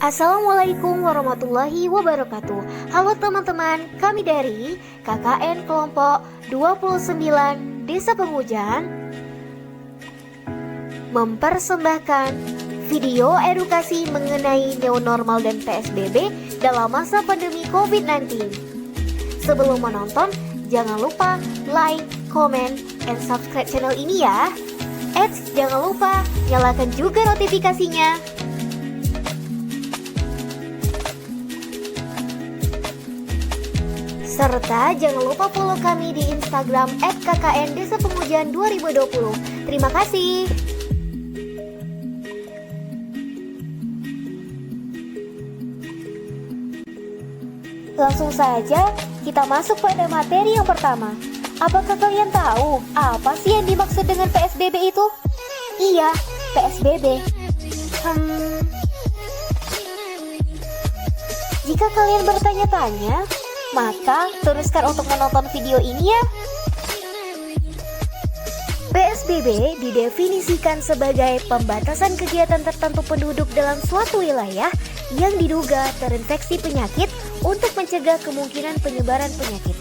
Assalamualaikum warahmatullahi wabarakatuh. Halo teman-teman, kami dari KKN kelompok 29 Desa Pengujan mempersembahkan video edukasi mengenai new normal dan PSBB dalam masa pandemi COVID-19. Sebelum menonton, jangan lupa like, comment, and subscribe channel ini ya. Jangan lupa nyalakan juga notifikasinya. Serta jangan lupa follow kami di Instagram @kkn Desa Pengujan 2020. Terima kasih. Langsung saja kita masuk pada materi yang pertama. Apakah kalian tahu apa sih yang dimaksud dengan PSBB itu? Iya, PSBB. Jika kalian bertanya-tanya, maka teruskan untuk menonton video ini ya. PSBB didefinisikan sebagai pembatasan kegiatan tertentu penduduk dalam suatu wilayah yang diduga terinfeksi penyakit untuk mencegah kemungkinan penyebaran penyakit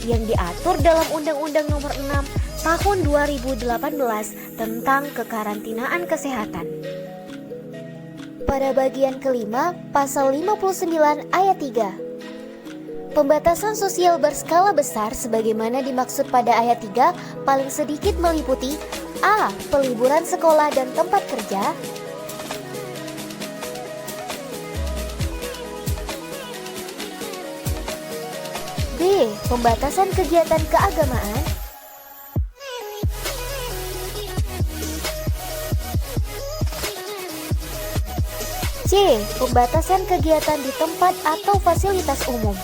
yang diatur dalam Undang-Undang Nomor 6 Tahun 2018 tentang kekarantinaan kesehatan. Pada bagian kelima, Pasal 59 Ayat 3. Pembatasan sosial berskala besar sebagaimana dimaksud pada ayat 3 paling sedikit meliputi A. Peliburan sekolah dan tempat kerja, B. Pembatasan kegiatan keagamaan, C. Pembatasan kegiatan di tempat atau fasilitas umum.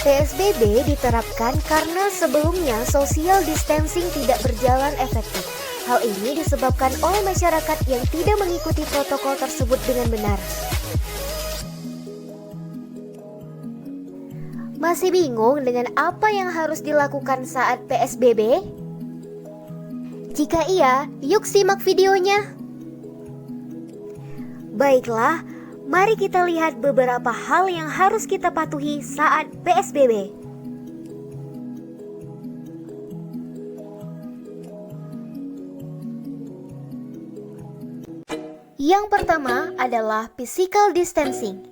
PSBB diterapkan karena sebelumnya social distancing tidak berjalan efektif. Hal ini disebabkan oleh masyarakat yang tidak mengikuti protokol tersebut dengan benar. Masih bingung dengan apa yang harus dilakukan saat PSBB? Jika iya, yuk simak videonya. Baiklah, mari kita lihat beberapa hal yang harus kita patuhi saat PSBB. Yang pertama adalah physical distancing.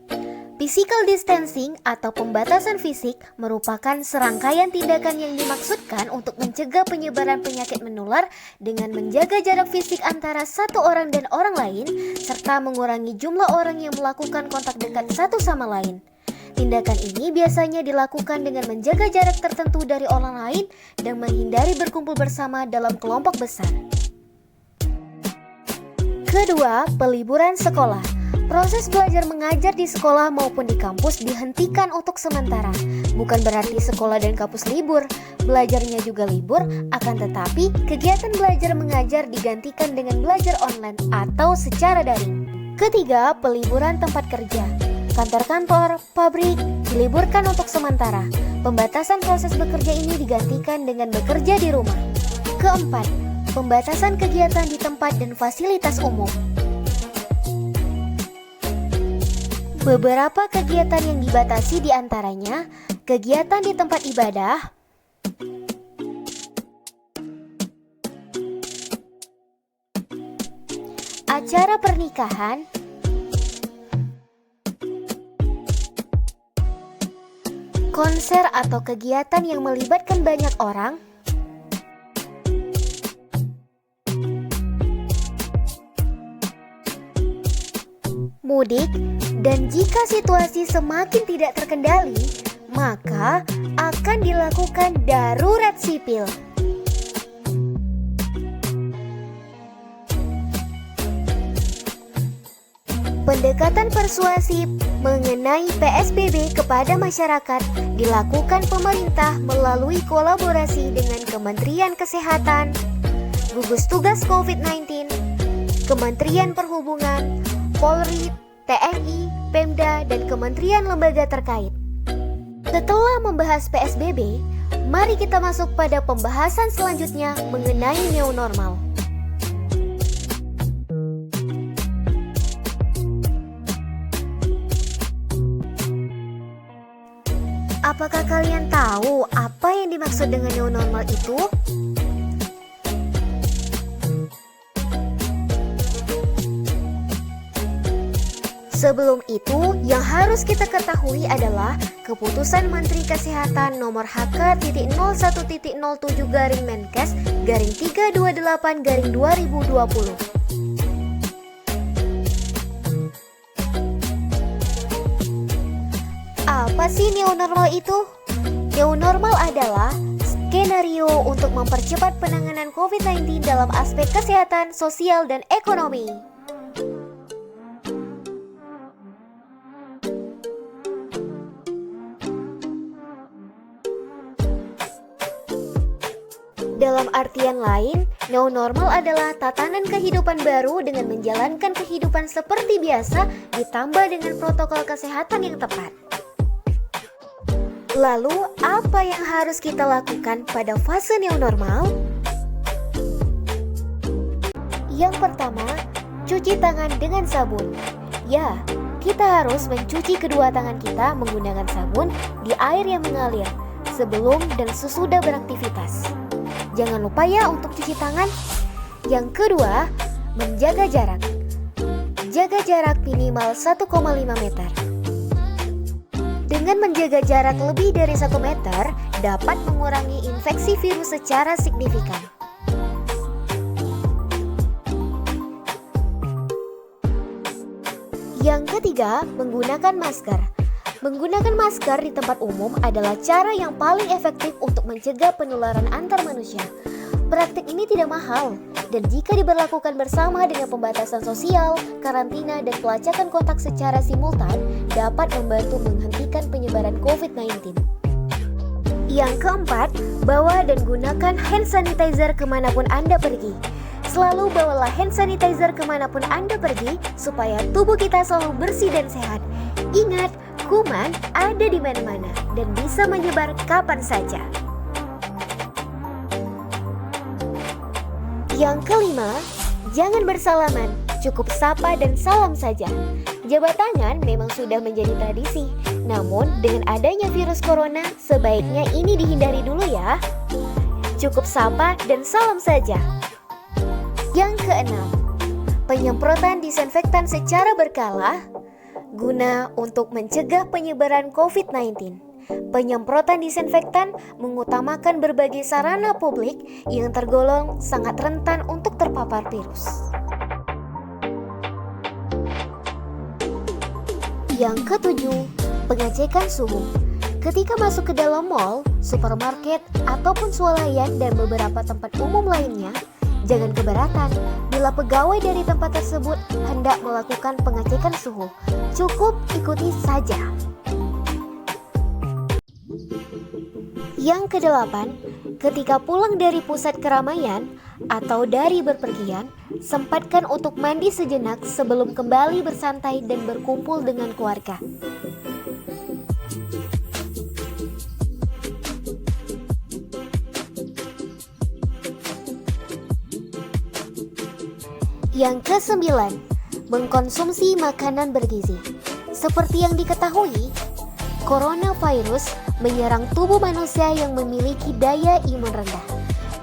Physical distancing atau pembatasan fisik merupakan serangkaian tindakan yang dimaksudkan untuk mencegah penyebaran penyakit menular dengan menjaga jarak fisik antara satu orang dan orang lain, serta mengurangi jumlah orang yang melakukan kontak dekat satu sama lain. Tindakan ini biasanya dilakukan dengan menjaga jarak tertentu dari orang lain dan menghindari berkumpul bersama dalam kelompok besar. Kedua, peliburan sekolah. Proses belajar mengajar di sekolah maupun di kampus dihentikan untuk sementara. Bukan berarti sekolah dan kampus libur, belajarnya juga libur, akan tetapi kegiatan belajar mengajar digantikan dengan belajar online atau secara daring. Ketiga, peliburan tempat kerja. Kantor-kantor, pabrik diliburkan untuk sementara. Pembatasan proses bekerja ini digantikan dengan bekerja di rumah. Keempat, pembatasan kegiatan di tempat dan fasilitas umum. Beberapa kegiatan yang dibatasi diantaranya kegiatan di tempat ibadah, acara pernikahan, konser atau kegiatan yang melibatkan banyak orang, mudik, dan jika situasi semakin tidak terkendali, maka akan dilakukan darurat sipil. Pendekatan persuasif mengenai PSBB kepada masyarakat dilakukan pemerintah melalui kolaborasi dengan Kementerian Kesehatan, Gugus Tugas COVID-19, Kementerian Perhubungan, Polri, TNI, Pemda, dan kementerian lembaga terkait. Setelah membahas PSBB, Mari kita masuk pada pembahasan selanjutnya mengenai new normal. Apakah kalian tahu apa yang dimaksud dengan new normal itu? Sebelum itu, yang harus kita ketahui adalah Keputusan Menteri Kesehatan nomor HK.0107-Menkes-328-2020. Apa sih new normal itu? New normal adalah skenario untuk mempercepat penanganan COVID-19 dalam aspek kesehatan, sosial, dan ekonomi. Dalam artian lain, new normal adalah tatanan kehidupan baru dengan menjalankan kehidupan seperti biasa ditambah dengan protokol kesehatan yang tepat. Lalu, apa yang harus kita lakukan pada fase new normal? Yang pertama, cuci tangan dengan sabun. Ya, kita harus mencuci kedua tangan kita menggunakan sabun di air yang mengalir sebelum dan sesudah beraktivitas. Jangan lupa ya untuk cuci tangan. Yang kedua, menjaga jarak. Jaga jarak minimal 1,5 meter. Dengan menjaga jarak lebih dari 1 meter, dapat mengurangi infeksi virus secara signifikan. Yang ketiga, menggunakan masker. Menggunakan masker di tempat umum adalah cara yang paling efektif untuk mencegah penularan antar manusia. Praktik ini tidak mahal, dan jika diberlakukan bersama dengan pembatasan sosial, karantina, dan pelacakan kontak secara simultan, dapat membantu menghentikan penyebaran COVID-19. Yang keempat, bawa dan gunakan hand sanitizer kemanapun Anda pergi. Selalu bawalah hand sanitizer kemanapun Anda pergi, supaya tubuh kita selalu bersih dan sehat. Ingat, kuman ada di mana-mana dan bisa menyebar kapan saja. Yang kelima, jangan bersalaman, cukup sapa dan salam saja. Jabat tangan memang sudah menjadi tradisi, namun dengan adanya virus corona, sebaiknya ini dihindari dulu ya. Cukup sapa dan salam saja. Yang keenam, penyemprotan disinfektan secara berkala guna untuk mencegah penyebaran COVID-19. Penyemprotan disinfektan mengutamakan berbagai sarana publik yang tergolong sangat rentan untuk terpapar virus. Yang ketujuh, pengecekan suhu. Ketika masuk ke dalam mal, supermarket, ataupun swalayan dan beberapa tempat umum lainnya, jangan keberatan bila pegawai dari tempat tersebut hendak melakukan pengecekan suhu. Cukup ikuti saja. Yang kedelapan, ketika pulang dari pusat keramaian atau dari berpergian, sempatkan untuk mandi sejenak sebelum kembali bersantai dan berkumpul dengan keluarga. Yang kesembilan, mengkonsumsi makanan bergizi. Seperti yang diketahui, coronavirus menyerang tubuh manusia yang memiliki daya imun rendah.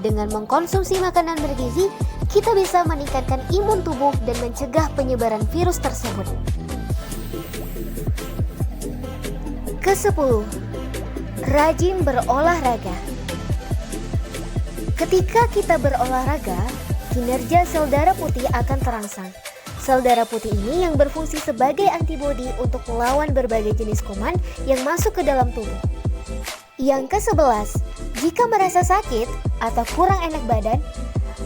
Dengan mengkonsumsi makanan bergizi, kita bisa meningkatkan imun tubuh dan mencegah penyebaran virus tersebut. Kesepuluh, rajin berolahraga. Ketika kita berolahraga, kinerja sel darah putih akan terangsang. Sel darah putih ini yang berfungsi sebagai antibodi untuk melawan berbagai jenis kuman yang masuk ke dalam tubuh. Yang ke-11, jika merasa sakit atau kurang enak badan,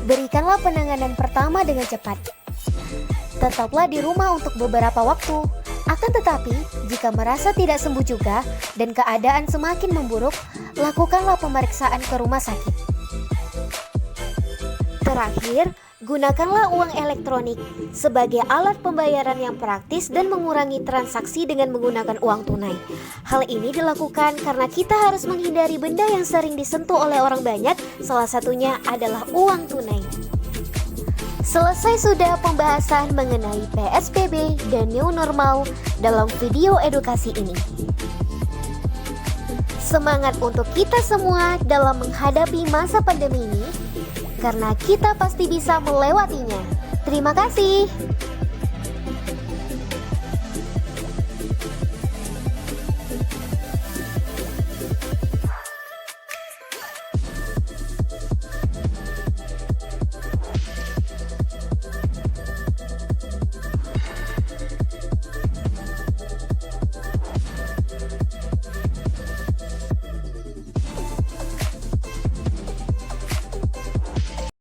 berikanlah penanganan pertama dengan cepat. Tetaplah di rumah untuk beberapa waktu. Akan tetapi, jika merasa tidak sembuh juga dan keadaan semakin memburuk, lakukanlah pemeriksaan ke rumah sakit. Terakhir, Gunakanlah uang elektronik sebagai alat pembayaran yang praktis dan mengurangi transaksi dengan menggunakan uang tunai. Hal ini dilakukan karena kita harus menghindari benda yang sering disentuh oleh orang banyak, salah satunya adalah uang tunai. Selesai sudah pembahasan mengenai PSBB dan new normal dalam video edukasi ini. Semangat untuk kita semua dalam menghadapi masa pandemi ini, karena kita pasti bisa melewatinya. Terima kasih.